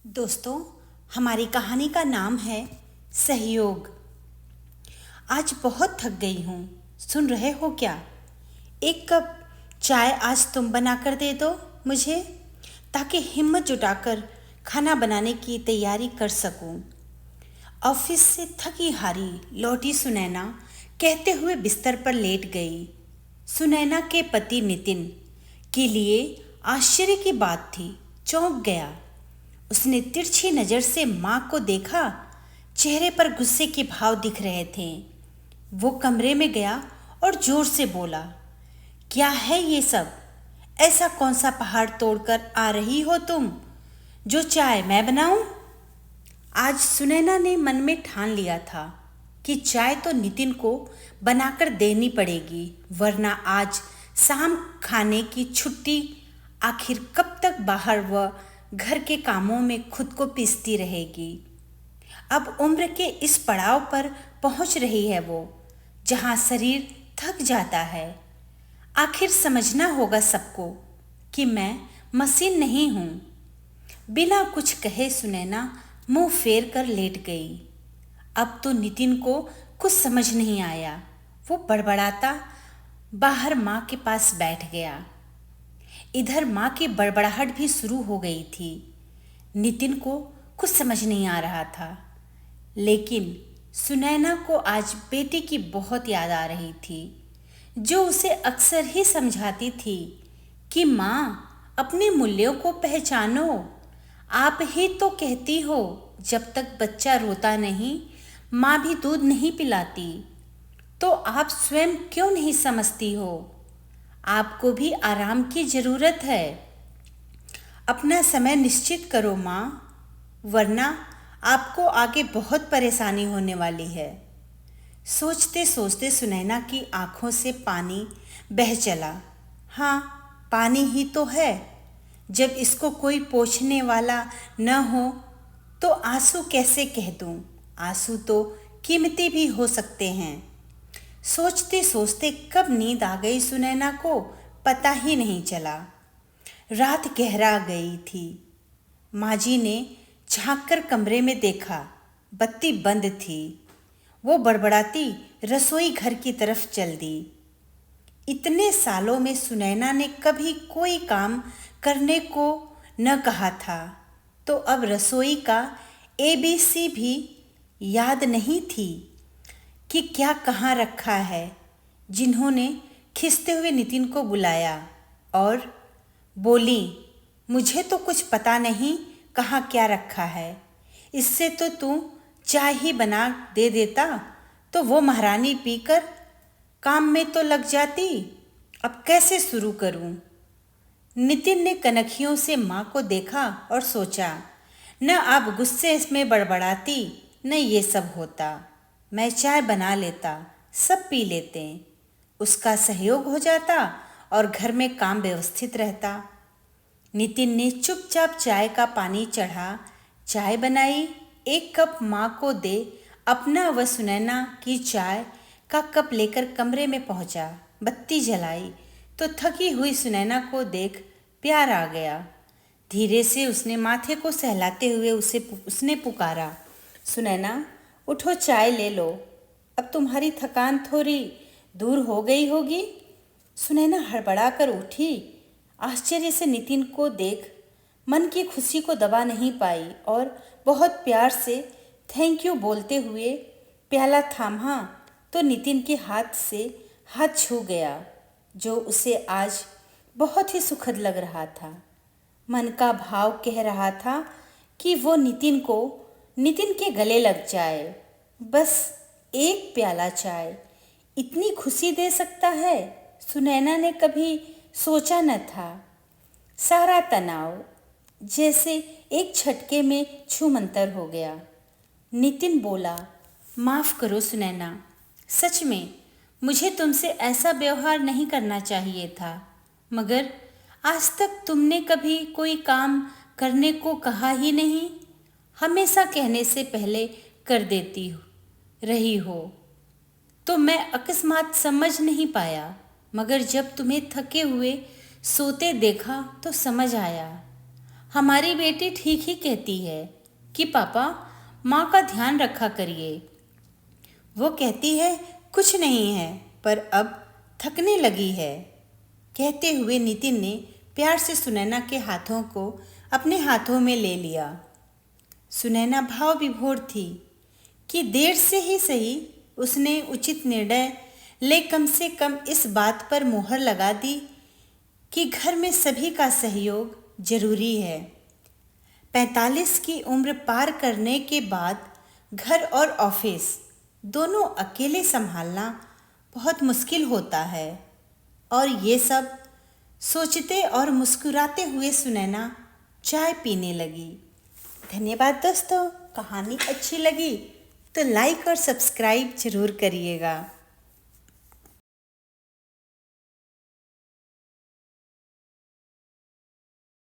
दोस्तों, हमारी कहानी का नाम है सहयोग। आज बहुत थक गई हूँ। सुन रहे हो क्या? एक कप चाय आज तुम बनाकर दे दो मुझे, ताकि हिम्मत जुटाकर खाना बनाने की तैयारी कर सकूं। ऑफिस से थकी हारी लौटी सुनैना कहते हुए बिस्तर पर लेट गई। सुनैना के पति नितिन के लिए आश्चर्य की बात थी। चौंक गया। उसने तिरछी नज़र से माँ को देखा। चेहरे पर गुस्से के भाव दिख रहे थे। वो कमरे में गया और जोर से बोला, क्या है ये सब? ऐसा कौन सा पहाड़ तोड़कर आ रही हो तुम, जो चाय मैं बनाऊं? आज सुनैना ने मन में ठान लिया था कि चाय तो नितिन को बनाकर देनी पड़ेगी, वरना आज शाम खाने की छुट्टी आखिर कब तक बाहर व घर के कामों में खुद को पीसती रहेगी। अब उम्र के इस पड़ाव पर पहुंच रही है वो, जहां शरीर थक जाता है। आखिर समझना होगा सबको कि मैं मशीन नहीं हूं। बिना कुछ कहे सुनैना मुंह फेर कर लेट गई। अब तो नितिन को कुछ समझ नहीं आया। वो बड़बड़ाता बाहर माँ के पास बैठ गया। इधर माँ की बड़बड़ाहट भी शुरू हो गई थी। नितिन को कुछ समझ नहीं आ रहा था, लेकिन सुनैना को आज बेटी की बहुत याद आ रही थी, जो उसे अक्सर ही समझाती थी कि माँ, अपने मूल्यों को पहचानो। आप ही तो कहती हो, जब तक बच्चा रोता नहीं, माँ भी दूध नहीं पिलाती। तो आप स्वयं क्यों नहीं समझती हो? आपको भी आराम की ज़रूरत है। अपना समय निश्चित करो माँ, वरना आपको आगे बहुत परेशानी होने वाली है। सोचते सोचते सुनैना की आंखों से पानी बह चला। हाँ, पानी ही तो है। जब इसको कोई पोंछने वाला न हो तो आंसू कैसे कह दूँ? आंसू तो कीमती भी हो सकते हैं। सोचते सोचते कब नींद आ गई सुनैना को पता ही नहीं चला। रात गहरा गई थी। माँ जी ने झांककर कमरे में देखा, बत्ती बंद थी। वो बड़बड़ाती रसोई घर की तरफ चल दी। इतने सालों में सुनैना ने कभी कोई काम करने को न कहा था, तो अब रसोई का ABC भी याद नहीं थी कि क्या कहाँ रखा है। जिन्होंने खिसते हुए नितिन को बुलाया और बोली, मुझे तो कुछ पता नहीं कहाँ क्या रखा है। इससे तो तू चाय ही बना दे देता, तो वो महारानी पीकर काम में तो लग जाती। अब कैसे शुरू करूं? नितिन ने कनखियों से माँ को देखा और सोचा, न अब गुस्से में बड़बड़ाती, न ये सब होता। मैं चाय बना लेता, सब पी लेते, उसका सहयोग हो जाता और घर में काम व्यवस्थित रहता। नितिन ने चुपचाप चाय का पानी चढ़ा, चाय बनाई, एक कप माँ को दे, अपना व सुनैना की चाय का कप लेकर कमरे में पहुंचा। बत्ती जलाई तो थकी हुई सुनैना को देख प्यार आ गया। धीरे से उसने माथे को सहलाते हुए उसने पुकारा, सुनैना, उठो, चाय ले लो। अब तुम्हारी थकान थोड़ी दूर हो गई होगी। सुनैना हड़बड़ा कर उठी। आश्चर्य से नितिन को देख मन की खुशी को दबा नहीं पाई और बहुत प्यार से थैंक यू बोलते हुए प्याला थामा तो नितिन के हाथ से हाथ छू गया, जो उसे आज बहुत ही सुखद लग रहा था। मन का भाव कह रहा था कि वो नितिन के गले लग जाए। बस एक प्याला चाय इतनी खुशी दे सकता है, सुनैना ने कभी सोचा न था। सारा तनाव जैसे एक झटके में छूमंतर हो गया। नितिन बोला, माफ़ करो सुनैना, सच में मुझे तुमसे ऐसा व्यवहार नहीं करना चाहिए था, मगर आज तक तुमने कभी कोई काम करने को कहा ही नहीं। हमेशा कहने से पहले कर देती रही हो, तो मैं अकस्मात समझ नहीं पाया, मगर जब तुम्हें थके हुए सोते देखा तो समझ आया। हमारी बेटी ठीक ही कहती है कि पापा माँ का ध्यान रखा करिए। वो कहती है कुछ नहीं है, पर अब थकने लगी है। कहते हुए नितिन ने प्यार से सुनैना के हाथों को अपने हाथों में ले लिया। सुनैना भाव विभोर थी कि देर से ही सही उसने उचित निर्णय ले कम से कम इस बात पर मोहर लगा दी कि घर में सभी का सहयोग जरूरी है। 45 की उम्र पार करने के बाद घर और ऑफिस दोनों अकेले संभालना बहुत मुश्किल होता है। और ये सब सोचते और मुस्कुराते हुए सुनैना चाय पीने लगी। धन्यवाद दोस्तों, कहानी अच्छी लगी तो लाइक और सब्सक्राइब जरूर करिएगा।